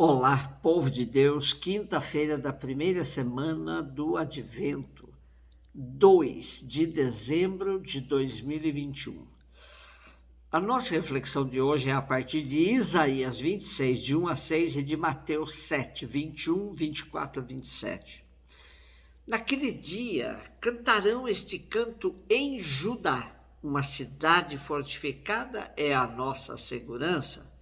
Olá, povo de Deus, quinta-feira da primeira semana do Advento, 2 de dezembro de 2021. A nossa reflexão de hoje é a partir de Isaías 26, de 1 a 6, e de Mateus 7, 21, 24 a 27. Naquele dia, cantarão este canto em Judá, uma cidade fortificada é a nossa segurança.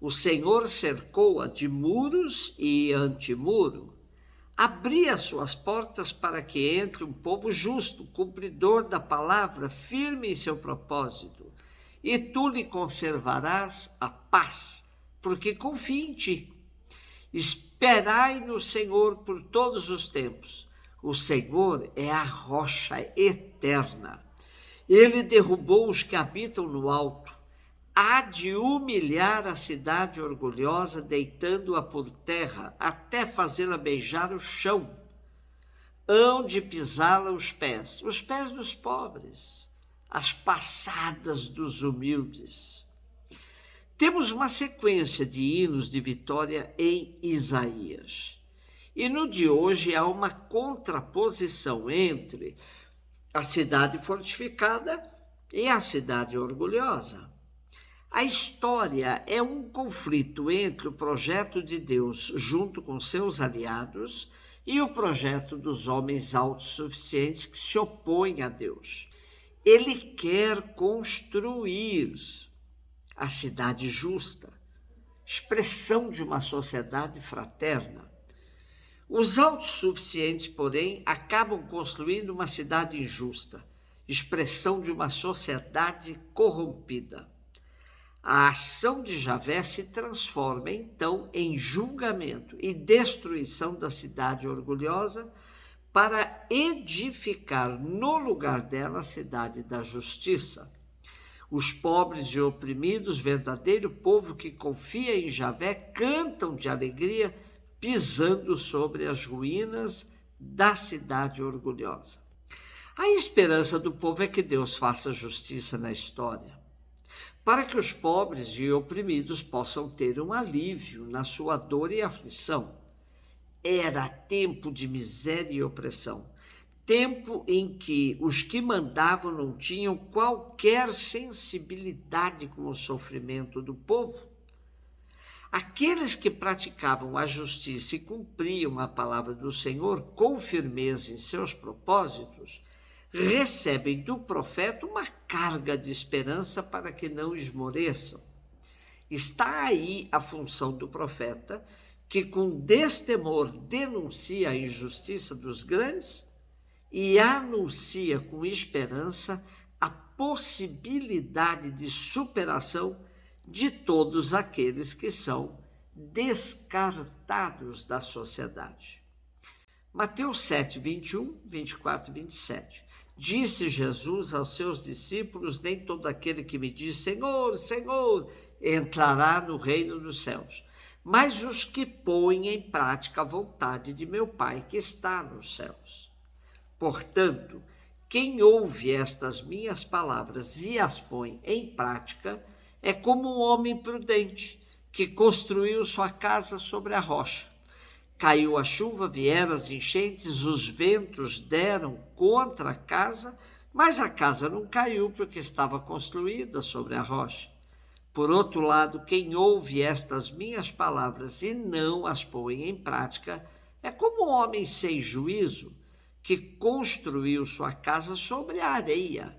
O Senhor cercou-a de muros e antemuro. Abri as suas portas para que entre um povo justo, cumpridor da palavra, firme em seu propósito. E tu lhe conservarás a paz, porque confia em ti. Esperai no Senhor por todos os tempos. O Senhor é a rocha eterna. Ele derrubou os que habitam no alto. Há de humilhar a cidade orgulhosa, deitando-a por terra, até fazê-la beijar o chão. Hão de pisá-la os pés dos pobres, as passadas dos humildes. Temos uma sequência de hinos de vitória em Isaías. E no de hoje há uma contraposição entre a cidade fortificada e a cidade orgulhosa. A história é um conflito entre o projeto de Deus junto com seus aliados e o projeto dos homens autossuficientes que se opõem a Deus. Ele quer construir a cidade justa, expressão de uma sociedade fraterna. Os autossuficientes, porém, acabam construindo uma cidade injusta, expressão de uma sociedade corrompida. A ação de Javé se transforma, então, em julgamento e destruição da cidade orgulhosa para edificar no lugar dela a cidade da justiça. Os pobres e oprimidos, verdadeiro povo que confia em Javé, cantam de alegria, pisando sobre as ruínas da cidade orgulhosa. A esperança do povo é que Deus faça justiça na história, para que os pobres e oprimidos possam ter um alívio na sua dor e aflição. Era tempo de miséria e opressão, tempo em que os que mandavam não tinham qualquer sensibilidade com o sofrimento do povo. Aqueles que praticavam a justiça e cumpriam a palavra do Senhor com firmeza em seus propósitos, recebem do profeta uma carga de esperança para que não esmoreçam. Está aí a função do profeta, que com destemor denuncia a injustiça dos grandes e anuncia com esperança a possibilidade de superação de todos aqueles que são descartados da sociedade. Mateus 7, 21, 24 e 27. Disse Jesus aos seus discípulos: nem todo aquele que me diz Senhor, Senhor, entrará no reino dos céus, mas os que põem em prática a vontade de meu Pai que está nos céus. Portanto, quem ouve estas minhas palavras e as põe em prática é como um homem prudente que construiu sua casa sobre a rocha. Caiu a chuva, vieram as enchentes, os ventos deram contra a casa, mas a casa não caiu porque estava construída sobre a rocha. Por outro lado, quem ouve estas minhas palavras e não as põe em prática é como um homem sem juízo que construiu sua casa sobre a areia.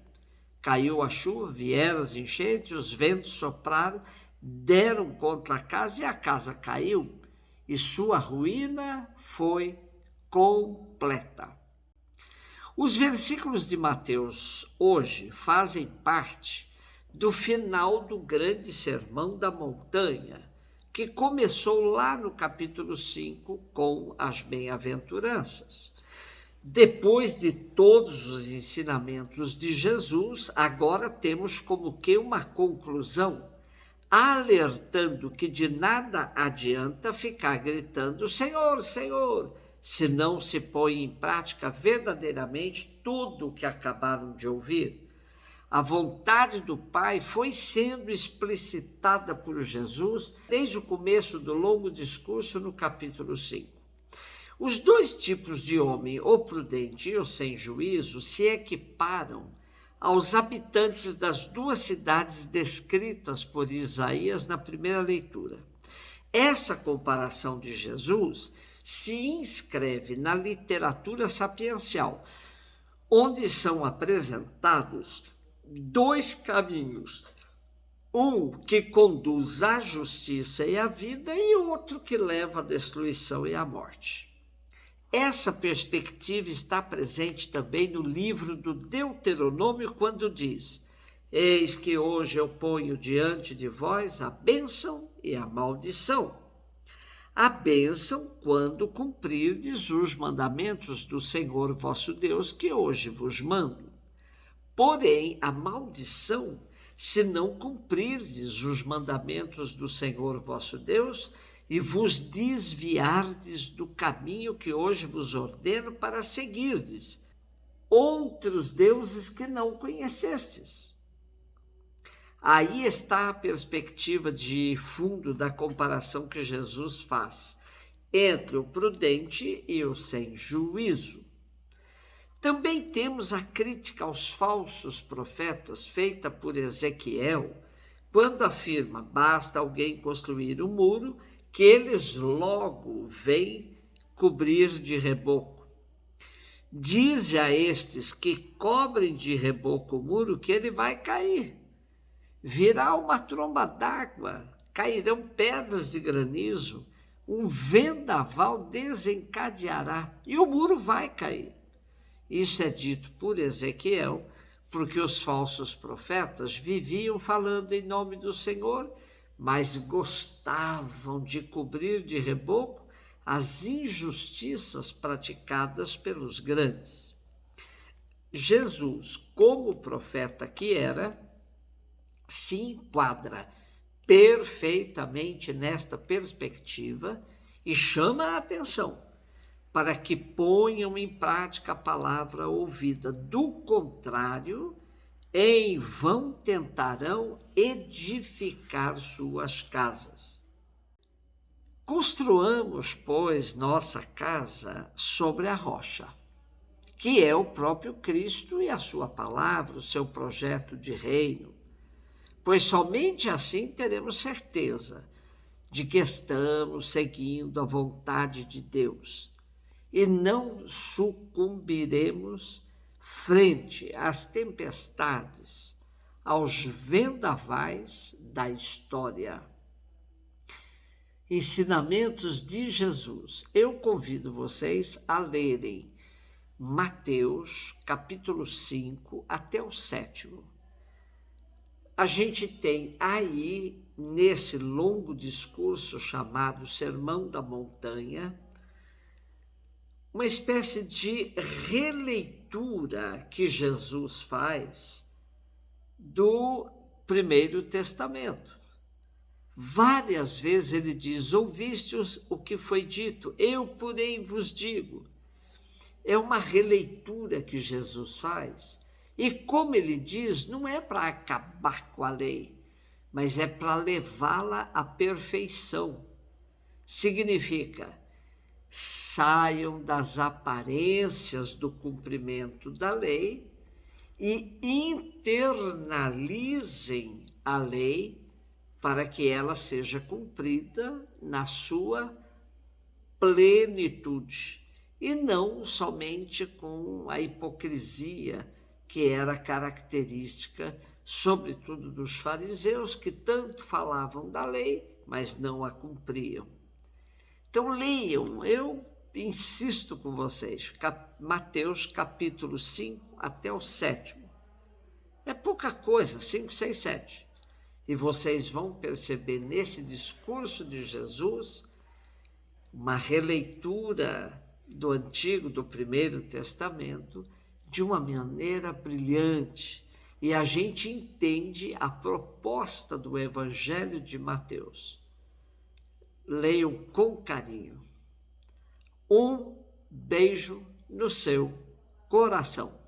Caiu a chuva, vieram as enchentes, os ventos sopraram, deram contra a casa e a casa caiu, e sua ruína foi completa. Os versículos de Mateus hoje fazem parte do final do grande sermão da montanha, que começou lá no capítulo 5 com as bem-aventuranças. Depois de todos os ensinamentos de Jesus, agora temos como que uma conclusão, alertando que de nada adianta ficar gritando Senhor, Senhor, se não se põe em prática verdadeiramente tudo o que acabaram de ouvir. A vontade do Pai foi sendo explicitada por Jesus desde o começo do longo discurso no capítulo 5. Os dois tipos de homem, o prudente e o sem juízo, se equiparam aos habitantes das duas cidades descritas por Isaías na primeira leitura. Essa comparação de Jesus se inscreve na literatura sapiencial, onde são apresentados dois caminhos, um que conduz à justiça e à vida e outro que leva à destruição e à morte. Essa perspectiva está presente também no livro do Deuteronômio, quando diz: eis que hoje eu ponho diante de vós a bênção e a maldição. A bênção quando cumprirdes os mandamentos do Senhor vosso Deus, que hoje vos mando. Porém, a maldição, se não cumprirdes os mandamentos do Senhor vosso Deus, e vos desviardes do caminho que hoje vos ordeno para seguirdes outros deuses que não conhecestes. Aí está a perspectiva de fundo da comparação que Jesus faz entre o prudente e o sem juízo. Também temos a crítica aos falsos profetas feita por Ezequiel, quando afirma: basta alguém construir um muro que eles logo vêm cobrir de reboco. Dize a estes que cobrem de reboco o muro que ele vai cair. Virá uma tromba d'água, cairão pedras de granizo, um vendaval desencadeará e o muro vai cair. Isso é dito por Ezequiel, porque os falsos profetas viviam falando em nome do Senhor, mas gostavam de cobrir de reboco as injustiças praticadas pelos grandes. Jesus, como profeta que era, se enquadra perfeitamente nesta perspectiva e chama a atenção para que ponham em prática a palavra ouvida. Do contrário, em vão tentarão edificar suas casas. Construamos, pois, nossa casa sobre a rocha, que é o próprio Cristo e a sua palavra, o seu projeto de reino, pois somente assim teremos certeza de que estamos seguindo a vontade de Deus e não sucumbiremos frente às tempestades, aos vendavais da história. Ensinamentos de Jesus. Eu convido vocês a lerem Mateus, capítulo 5, até o 7º. A gente tem aí, nesse longo discurso chamado Sermão da Montanha, uma espécie de releitura que Jesus faz do Primeiro Testamento. Várias vezes ele diz: ouvistes o que foi dito, eu, porém, vos digo. É uma releitura que Jesus faz. E como ele diz, não é para acabar com a lei, mas é para levá-la à perfeição. Significa: saiam das aparências do cumprimento da lei e internalizem a lei para que ela seja cumprida na sua plenitude e não somente com a hipocrisia que era característica, sobretudo dos fariseus, que tanto falavam da lei, mas não a cumpriam. Então leiam, eu insisto com vocês, Mateus capítulo 5 até o 7º. É pouca coisa, 5, 6, 7. E vocês vão perceber nesse discurso de Jesus uma releitura do Antigo, do Primeiro Testamento, de uma maneira brilhante. E a gente entende a proposta do Evangelho de Mateus. Leiam com carinho. Um beijo no seu coração.